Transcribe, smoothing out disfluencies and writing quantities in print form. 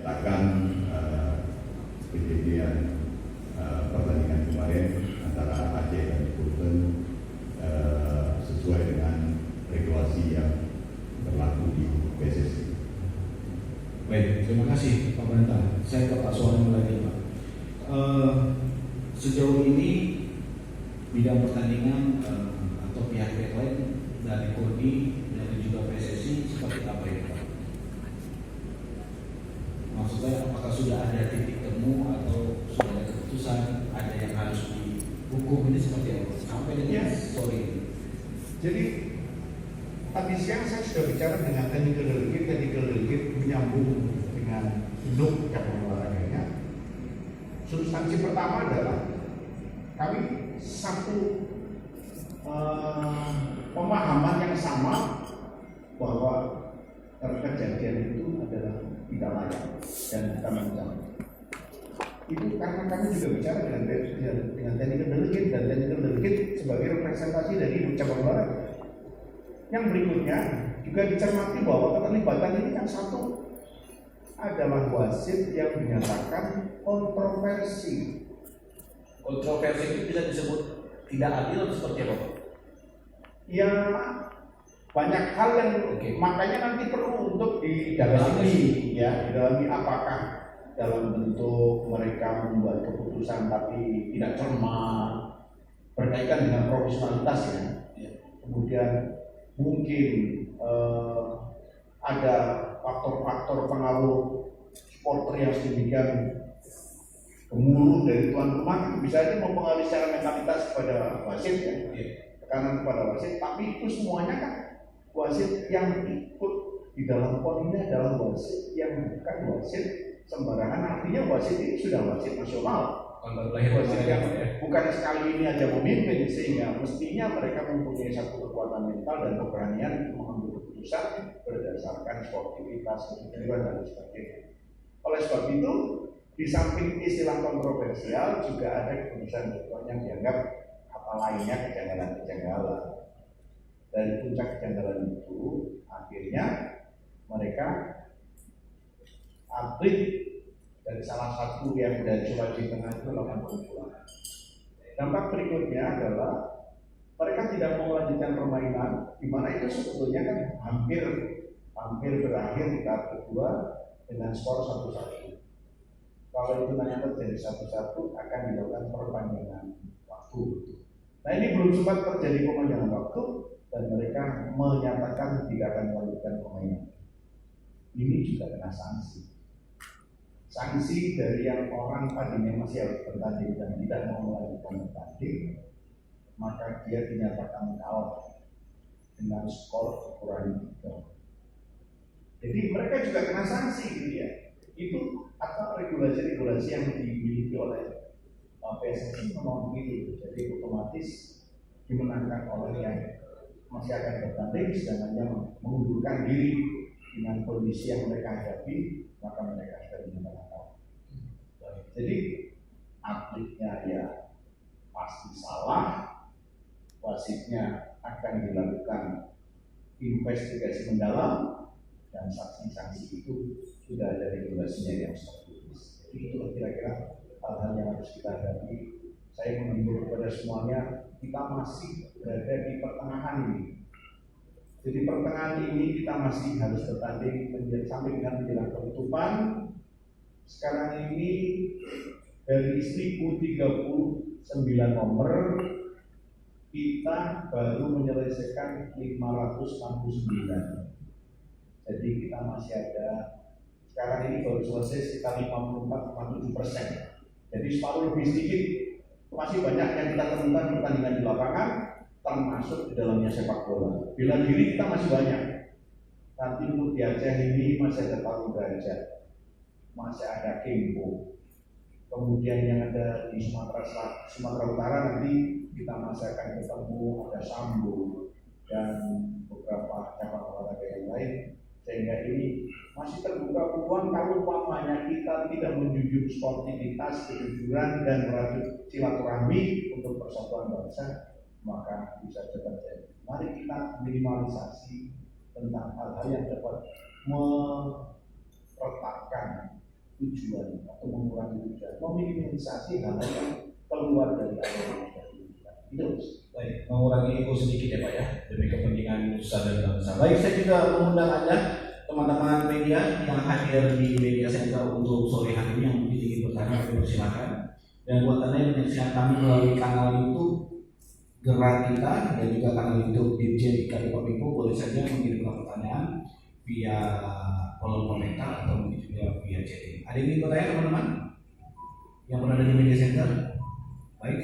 menyatakan kejadian pertandingan kemarin antara Aceh dan Sultan sesuai dengan regulasi yang berlaku di PSSI. Baik, terima kasih Pak Banta. Saya ke Pak Suwarno lagi, Pak. Sejauh ini bidang pertandingan atau pihak-pihak lain dari KONI dan juga PSSI seperti apa ya, Pak? Maksud saya, apakah sudah ada titik temu atau sudah ada keputusan, ada yang harus dihukum, ini seperti apa? Sampai dengan sore ini. Jadi tadi siang saya sudah bicara dengan technical delegate menyambung dengan induk cabang olahraganya. Substansi pertama adalah kami satu pemahaman yang sama bahwa kejadian itu adalah tidak layak dan kita mencari. Itu karena kami juga bicara dengan technical delegate dan technical delegate sebagai representasi dari cabang olahraga. Yang berikutnya juga dicermati bahwa keterlibatan ini kan satu adalah wasit yang dinyatakan kontroversi. Kontroversi itu bisa disebut tidak adil atau seperti apa, Pak? Ya banyak hal yang makanya nanti perlu untuk didalami ya, didalami apakah dalam bentuk mereka membuat keputusan tapi tidak cermat berkaitan dengan profesionalitas ya. Kemudian mungkin ada faktor-faktor pengaruh supporter yang sedemikian gemuruh dari tuan rumah, bisa aja mempengaruhi secara mentalitas kepada wasit ya, tekanan kepada wasit. Tapi itu semuanya kan wasit yang ikut di dalam PON ini adalah wasit yang bukan wasit sembarangan. Artinya wasit ini sudah wasit nasional. Wasit yang bukan sekali ini aja memimpin, sehingga mestinya mereka mempunyai satu kekuatan mental dan keberanian untuk mengambil keputusan berdasarkan sportivitas, kejujuran dan sebagainya. Oleh sebab itu, di samping istilah kontroversial juga ada keputusan yang dianggap apa lainnya kejanggalan-kejanggalan. Dari puncak kejanggalan itu, akhirnya mereka atlet dari salah satu yang dari Sulawesi Tengah itu melakukan pemukulan. Dampak berikutnya adalah mereka tidak mau melanjutkan permainan, di mana itu sebetulnya kan hampir berakhir di tahap kedua dengan skor 1-1. Kalau itu nanti terjadi 1-1 akan dilakukan perpanjangan waktu. Nah ini belum sempat terjadi perpanjangan waktu dan mereka menyatakan tidak akan melanjutkan permainan. Ini juga kena sanksi. Sanksi dari yang orang tadinya masih harus bertanding dan tidak mau melanjutkan bertanding, maka dia dinyatakan kalah dengan skor kurang 3. Jadi mereka juga kena sanksi gitu ya. Itu apa regulasi-regulasi yang dimiliki oleh PSSI memang begitu. Jadi otomatis dimenangkan oleh yang masih akan bertanding, sedangkan yang mengundurkan diri dengan kondisi yang mereka hadapi, maka mereka sudah dinyatakan kalah. Jadi atletnya ya pasti salah, wasitnya akan dilakukan investigasi mendalam, dan sanksi-sanksi itu sudah ada regulasinya yang strategis. Jadi itu kira-kira hal-hal yang harus kita hadapi. Saya mengimbau kepada semuanya, kita masih berada di pertengahan ini. Jadi pertengahan ini kita masih harus bertanding sampai dengan menjelang penutupan. Sekarang ini dari 1039 nomor kita baru menyelesaikan 569. Jadi kita masih ada, sekarang ini baru selesai sekitar 54,7%. Jadi separuh lebih sedikit. Masih banyak yang kita temukan pertandingan di lapangan, termasuk di dalamnya sepak bola. Bela diri kita masih banyak. Nanti untuk di Aceh ini masih ada Tarung Derajat, masih ada Kempo. Kemudian yang ada di Sumatera Utara nanti kita masih akan ketemu ada Sambo dan beberapa cabang olahraga yang lain. Sehingga ini masih terbuka peluang kalau umpamanya kita tidak menjunjung sportivitas, kejujuran dan merajut silaturahmi untuk persatuan bangsa, maka bisa terjadi. Mari kita minimalisasi tentang hal-hal yang dapat meretakkan tujuan atau mengurangi tujuan, meminimalisasi hal yang keluar dari apa yang sudah dilakukan. Itu. Baik, mengurangi ego sedikit ya Pak ya, demi kepentingan nusa dan bangsa. Baik, saya juga mengundang Anda, teman-teman media yang hadir di media center untuk sore hari ini yang mungkin ingin bertanya, silakan. Dan buat Anda yang menyaksikan kami melalui kanal YouTube Gerak Kita dan juga kanal YouTube Dirjen IKP Kominfo, boleh saja mengirimkan pertanyaan via kolom komentar atau mungkin juga via chatting. Ada yang ingin bertanya teman-teman yang berada di media center? Baik.